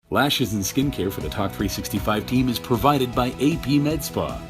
Lashes and skincare for the Talk 365 team is provided by AP Med Spa.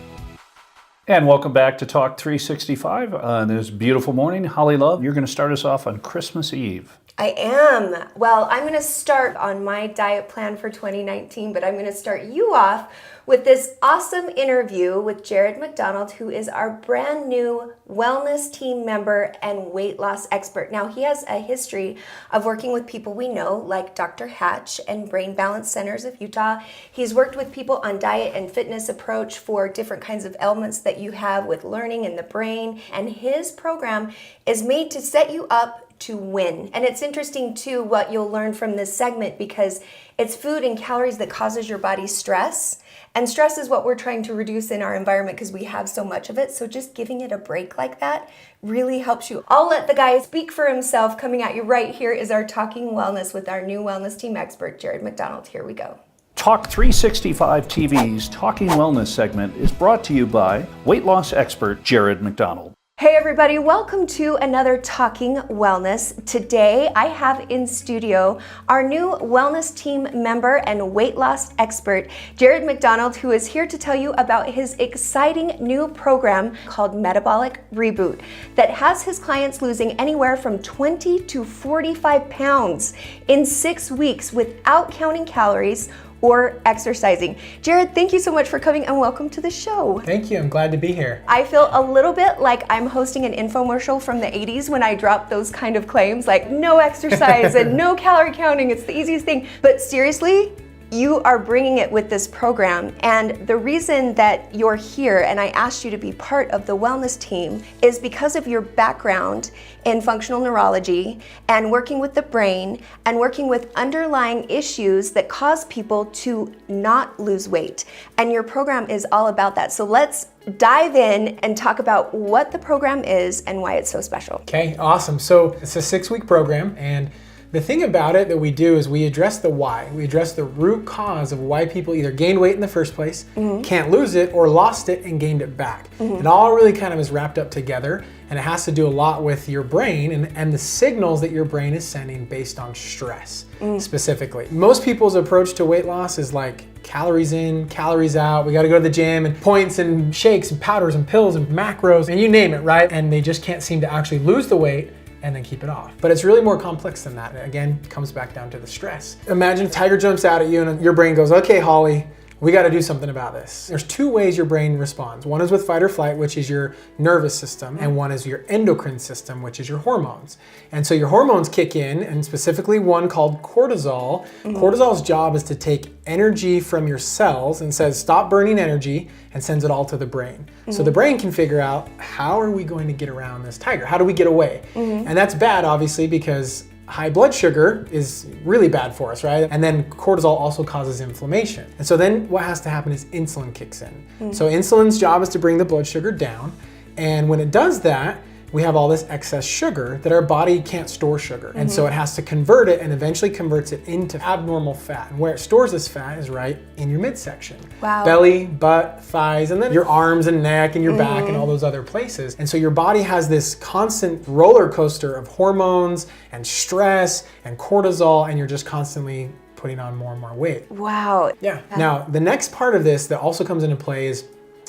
And welcome back to Talk 365 on this beautiful morning. Holly Love, you're going to start us off on Christmas Eve. I am. Well, I'm going to start on my diet plan for 2019, but I'm going to start you off with this awesome interview with Jared McDonald, who is our brand new wellness team member and weight loss expert. Now, he has a history of working with people we know, like Dr. Hatch and Brain Balance Centers of Utah. He's worked with people on diet and fitness approach for different kinds of ailments that you have with learning in the brain. And his program is made to set you up to win. And it's interesting too what you'll learn from this segment, because it's food and calories that causes your body stress. And stress is what we're trying to reduce in our environment because we have so much of it. So just giving it a break like that really helps you. I'll let the guy speak for himself. Coming at you right here is our Talking Wellness with our new wellness team expert, Jared McDonald. Here we go. Talk 365 TV's Talking Wellness segment is brought to you by weight loss expert Jared McDonald. Hey everybody, welcome to another Talking Wellness. Today I have in studio our new wellness team member and weight loss expert, Jared McDonald, who is here to tell you about his exciting new program called Metabolic Reboot that has his clients losing anywhere from 20 to 45 pounds in 6 weeks without counting calories or exercising. Jared, thank you so much for coming and welcome to the show. Thank you, I'm glad to be here. I feel a little bit like I'm hosting an infomercial from the 80s when I dropped those kind of claims like no exercise and no calorie counting, it's the easiest thing. But seriously, you are bringing it with this program, and the reason that you're here and I asked you to be part of the wellness team is because of your background in functional neurology and working with the brain and working with underlying issues that cause people to not lose weight. And your program is all about that. So let's dive in and talk about what the program is and why it's so special. Okay, awesome. So it's a 6-week program, and the thing about it that we do is we address the why. We address the root cause of why people either gained weight in the first place, can't lose it, or lost it and gained it back. It all really kind of is wrapped up together, and it has to do a lot with your brain and the signals that your brain is sending based on stress specifically. Most people's approach to weight loss is like calories in, calories out. We got to go to the gym and points and shakes and powders and pills and macros and you name it, right? And they just can't seem to actually lose the weight and then keep it off. But it's really more complex than that. And again, it comes back down to the stress. Imagine a tiger jumps out at you and your brain goes, okay, Holly, we got to do something about this. There's 2 ways your brain responds. One is with fight or flight, which is your nervous system, and one is your endocrine system, which is your hormones. And so your hormones kick in, and specifically one called cortisol. Cortisol's job is to take energy from your cells and says, stop burning energy, and sends it all to the brain. So the brain can figure out, how are we going to get around this tiger? How do we get away? And that's bad, obviously, because high blood sugar is really bad for us, right? And then cortisol also causes inflammation. And so then what has to happen is insulin kicks in. So insulin's job is to bring the blood sugar down. And when it does that, we have all this excess sugar that our body can't store sugar. And so it has to convert it and eventually converts it into abnormal fat. And where it stores this fat is right in your midsection. Wow. Belly, butt, thighs, and then your arms and neck and your back and all those other places. And so your body has this constant roller coaster of hormones and stress and cortisol, and you're just constantly putting on more and more weight. Wow. Yeah. Now, the next part of this that also comes into play is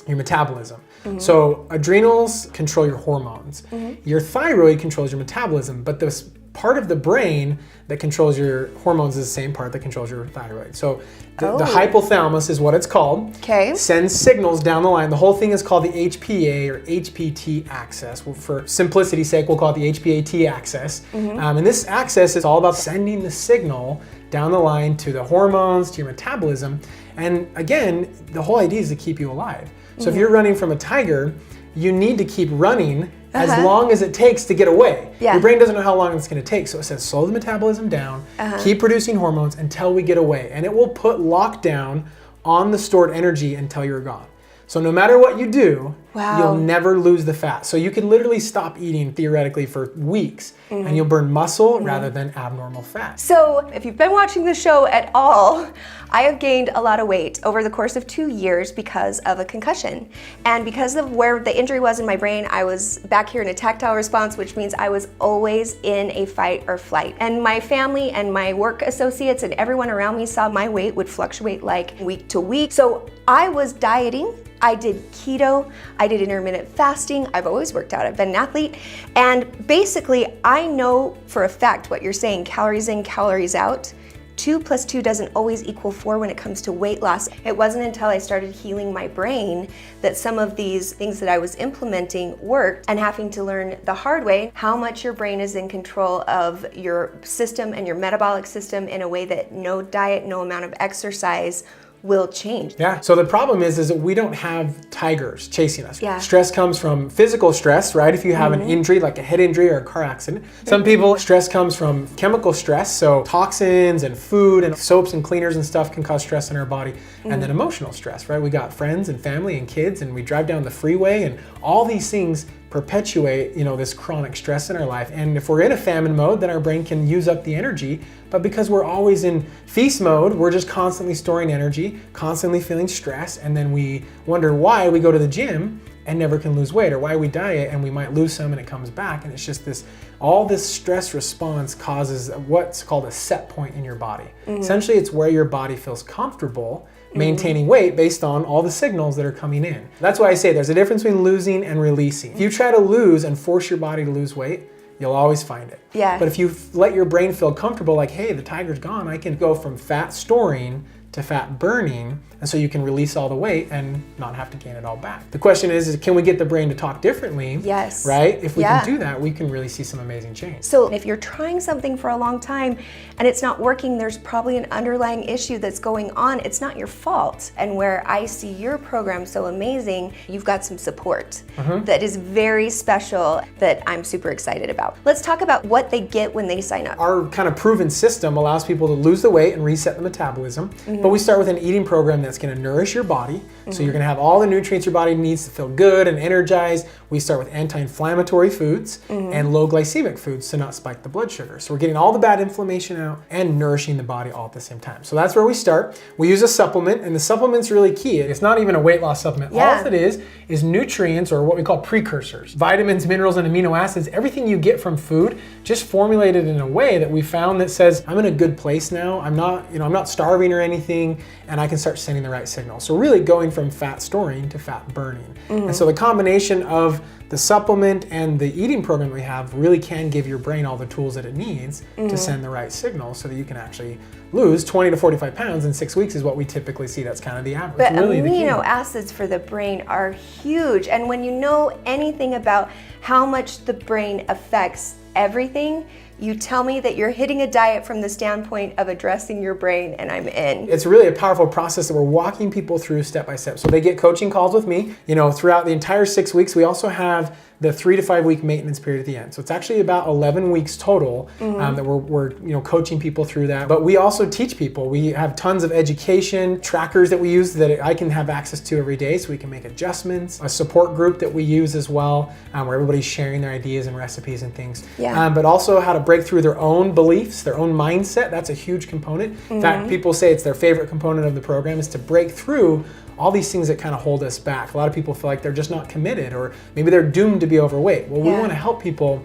your metabolism. So adrenals control your hormones. Your thyroid controls your metabolism, but this part of the brain that controls your hormones is the same part that controls your thyroid. So the hypothalamus is what it's called. Okay. Sends signals down the line. The whole thing is called the HPA or HPT axis. Well, for simplicity's sake, we'll call it the HPAT axis. And this axis is all about sending the signal down the line to the hormones, to your metabolism. And again, the whole idea is to keep you alive. So if you're running from a tiger, you need to keep running as long as it takes to get away. Your brain doesn't know how long it's going to take, so it says slow the metabolism down, keep producing hormones until we get away, and it will put lockdown on the stored energy until you're gone. So no matter what you do, you'll never lose the fat. So you can literally stop eating theoretically for weeks and you'll burn muscle rather than abnormal fat. So if you've been watching the show at all, I have gained a lot of weight over the course of 2 years because of a concussion. And because of where the injury was in my brain, I was back here in a tactile response, which means I was always in a fight or flight. And my family and my work associates and everyone around me saw my weight would fluctuate like week to week. So I was dieting. I did keto, I did intermittent fasting, I've always worked out, I've been an athlete, and basically I know for a fact what you're saying, calories in, calories out. 2 + 2 doesn't always equal 4 when it comes to weight loss. It wasn't until I started healing my brain that some of these things that I was implementing worked, and having to learn the hard way how much your brain is in control of your system and your metabolic system in a way that no diet, no amount of exercise will change. Yeah, so the problem is that we don't have tigers chasing us. Yeah. Stress comes from physical stress, right? If you have an injury, like a head injury or a car accident. Some people, stress comes from chemical stress, so toxins and food and soaps and cleaners and stuff can cause stress in our body. And then emotional stress, right? We got friends and family and kids, and we drive down the freeway, and all these things perpetuate, this chronic stress in our life. And if we're in a famine mode, then our brain can use up the energy. But because we're always in feast mode, we're just constantly storing energy, constantly feeling stress, and then we wonder why we go to the gym and never can lose weight, or why we diet and we might lose some and it comes back. And it's just all this stress response causes what's called a set point in your body. Essentially, it's where your body feels comfortable maintaining weight based on all the signals that are coming in. That's why I say there's a difference between losing and releasing. If you try to lose and force your body to lose weight, you'll always find it. Yeah. But if you let your brain feel comfortable, like, hey, the tiger's gone, I can go from fat storing to fat burning, and so you can release all the weight and not have to gain it all back. The question is can we get the brain to talk differently? Yes. Right? If we can do that, we can really see some amazing change. So if you're trying something for a long time and it's not working, there's probably an underlying issue that's going on. It's not your fault. And where I see your program so amazing, you've got some support that is very special that I'm super excited about. Let's talk about what they get when they sign up. Our kind of proven system allows people to lose the weight and reset the metabolism. But we start with an eating program that's going to nourish your body. So you're going to have all the nutrients your body needs to feel good and energized. We start with anti-inflammatory foods and low glycemic foods to not spike the blood sugar. So we're getting all the bad inflammation out and nourishing the body all at the same time. So that's where we start. We use a supplement, and the supplement's really key. It's not even a weight loss supplement. All it is nutrients, or what we call precursors. Vitamins, minerals, and amino acids, everything you get from food, just formulated in a way that we found that says, I'm in a good place now. I'm not starving or anything, and I can start sending the right signal. So really going from fat storing to fat burning. And so the combination of the supplement and the eating program we have really can give your brain all the tools that it needs to send the right signal so that you can actually lose 20 to 45 pounds in 6 weeks is what we typically see. That's kind of the average. But really amino acids for the brain are huge. And when you know anything about how much the brain affects everything, you tell me that you're hitting a diet from the standpoint of addressing your brain, and I'm in. It's really a powerful process that we're walking people through step by step. So they get coaching calls with me, throughout the entire 6 weeks. We also have the 3 to 5 week maintenance period at the end. So it's actually about 11 weeks total that we're coaching people through that. But we also teach people. We have tons of education trackers that we use that I can have access to every day so we can make adjustments. A support group that we use as well, where everybody's sharing their ideas and recipes and things. But also how to break through their own beliefs, their own mindset. That's a huge component. In fact, people say it's their favorite component of the program is to break through all these things that kind of hold us back. A lot of people feel like they're just not committed, or maybe they're doomed to be overweight. Well, we want to help people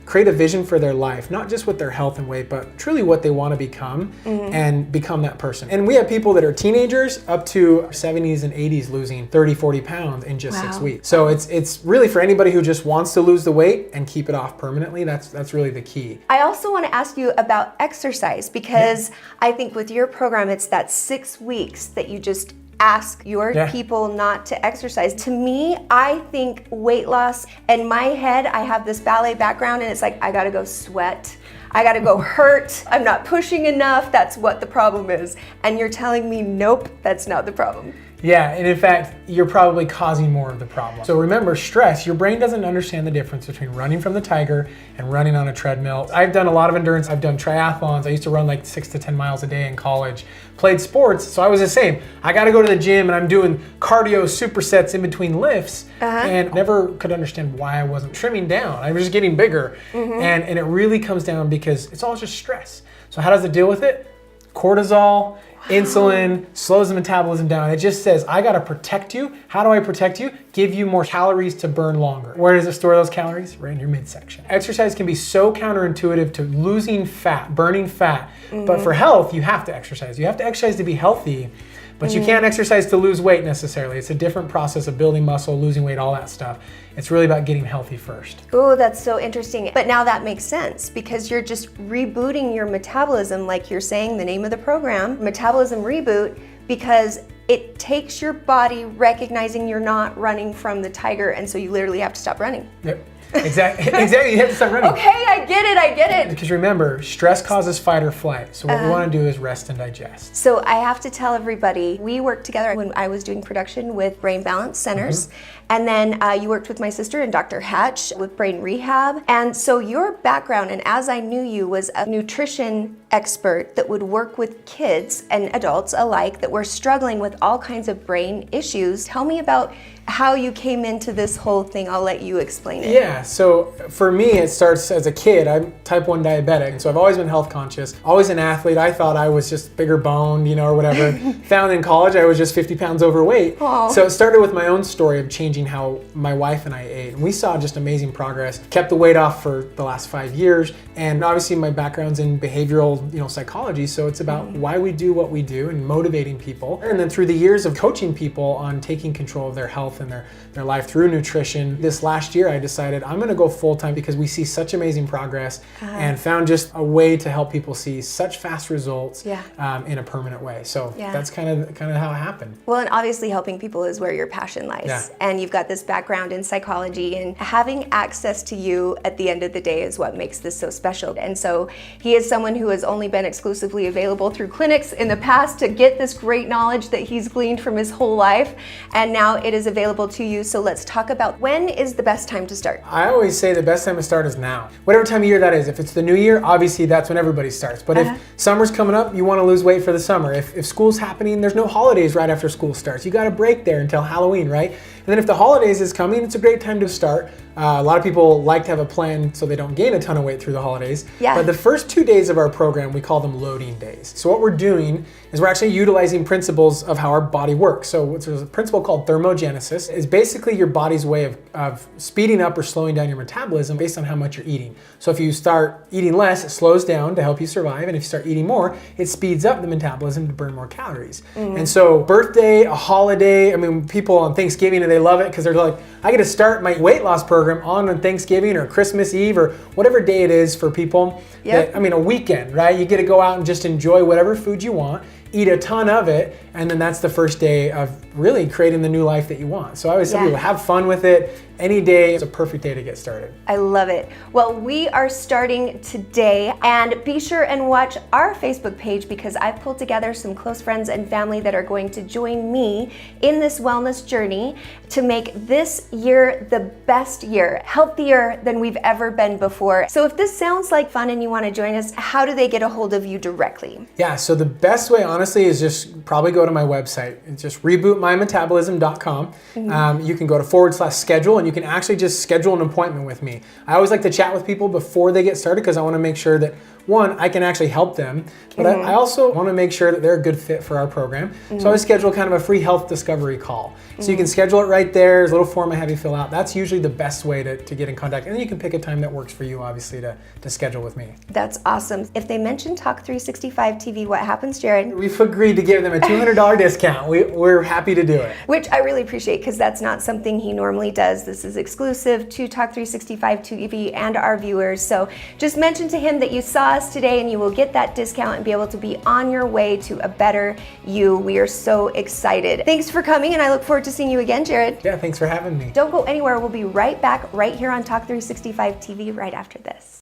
create a vision for their life, not just with their health and weight, but truly what they want to become and become that person. And we have people that are teenagers up to 70s and 80s losing 30, 40 pounds in just 6 weeks. So it's really for anybody who just wants to lose the weight and keep it off permanently. That's really the key. I also want to ask you about exercise, because I think with your program, it's that 6 weeks that you just ask your people not to exercise. To me, I think weight loss, in my head, I have this ballet background, and it's like, I gotta go sweat. I gotta go hurt. I'm not pushing enough. That's what the problem is. And you're telling me, nope, that's not the problem. Yeah, and in fact, you're probably causing more of the problem. So remember, stress, your brain doesn't understand the difference between running from the tiger and running on a treadmill. I've done a lot of endurance. I've done triathlons. I used to run like 6 to 10 miles a day in college. Played sports, so I was the same. I gotta go to the gym and I'm doing cardio supersets in between lifts, and never could understand why I wasn't trimming down. I was just getting bigger. And it really comes down because it's all just stress. So how does it deal with it? Cortisol Insulin slows the metabolism down. It just says, I gotta protect you. How do I protect you? Give you more calories to burn longer. Where does it store those calories? Right in your midsection. Exercise can be so counterintuitive to losing fat, burning fat. But for health, you have to exercise. You have to exercise to be healthy, but you can't exercise to lose weight necessarily. It's a different process of building muscle, losing weight, all that stuff. It's really about getting healthy first. Oh, that's so interesting. But now that makes sense because you're just rebooting your metabolism, like you're saying, the name of the program, Metabolism Reboot, because it takes your body recognizing you're not running from the tiger, and so you literally have to stop running. Yep. Exactly. You have to start running. Okay, I get it. Because remember, stress causes fight or flight. So what we want to do is rest and digest. So I have to tell everybody, we worked together when I was doing production with Brain Balance Centers. And then you worked with my sister and Dr. Hatch with Brain Rehab. And so your background, and as I knew you, was a nutrition expert that would work with kids and adults alike that were struggling with all kinds of brain issues. Tell me about how you came into this whole thing. I'll let you explain it. Yeah, so for me, it starts as a kid. I'm type 1 diabetic, so I've always been health conscious, always an athlete. I thought I was just bigger boned, or whatever. Found in college, I was just 50 pounds overweight. Aww. So it started with my own story of changing how my wife and I ate. And we saw just amazing progress, kept the weight off for the last 5 years. And obviously my background's in behavioral, psychology. So it's about why we do what we do and motivating people. And then through the years of coaching people on taking control of their health and their life through nutrition, this last year I decided I'm gonna go full-time because we see such amazing progress and found just a way to help people see such fast results in a permanent way. So that's kind of how it happened. Well, and obviously helping people is where your passion lies. Yeah. And you've got this background in psychology, and having access to you at the end of the day is what makes this so special. And so he is someone who has only been exclusively available through clinics in the past to get this great knowledge that he's gleaned from his whole life. And now it is available to you. So let's talk about, when is the best time to start? I always say the best time to start is now. Whatever time of year that is. If it's the new year, obviously that's when everybody starts. But if summer's coming up, you want to lose weight for the summer. If school's happening, there's no holidays right after school starts. You got a break there until Halloween, right? And then if the holidays is coming, it's a great time to start. A lot of people like to have a plan so they don't gain a ton of weight through the holidays. Yeah. But the first 2 days of our program, we call them loading days. So what we're doing is we're actually utilizing principles of how our body works. So there's a principle called thermogenesis. It's basically your body's way of speeding up or slowing down your metabolism based on how much you're eating. So if you start eating less, it slows down to help you survive. And if you start eating more, it speeds up the metabolism to burn more calories. And so birthday, a holiday, people on Thanksgiving, and they love it because they're like, I get to start my weight loss program on Thanksgiving or Christmas Eve or whatever day it is for people. Yep. A weekend, right? You get to go out and just enjoy whatever food you want, eat a ton of it, and then that's the first day of really creating the new life that you want. So I always tell people, have fun with it. Any day is a perfect day to get started. I love it. Well, we are starting today, and be sure and watch our Facebook page because I've pulled together some close friends and family that are going to join me in this wellness journey to make this year the best year, healthier than we've ever been before. So if this sounds like fun and you want to join us, how do they get a hold of you directly? Yeah, so the best way, honestly, is just probably go to my website. It's just rebootmymetabolism.com. You can go to /schedule, and you can actually just schedule an appointment with me. I always like to chat with people before they get started because I want to make sure that, one, I can actually help them, but I also want to make sure that they're a good fit for our program. So I always schedule kind of a free health discovery call. So you can schedule it right there. There's a little form I have you fill out. That's usually the best way to get in contact. And then you can pick a time that works for you, obviously, to schedule with me. That's awesome. If they mention Talk 365 TV, what happens, Jared? We've agreed to give them a $200 discount. We're happy to do it. Which I really appreciate because that's not something he normally does. This is exclusive to Talk 365 TV and our viewers. So just mention to him that you saw us today and you will get that discount and be able to be on your way to a better you. We are so excited. Thanks for coming, and I look forward to seeing you again, Jared. Yeah, thanks for having me. Don't go anywhere. We'll be right back right here on Talk 365 TV right after this.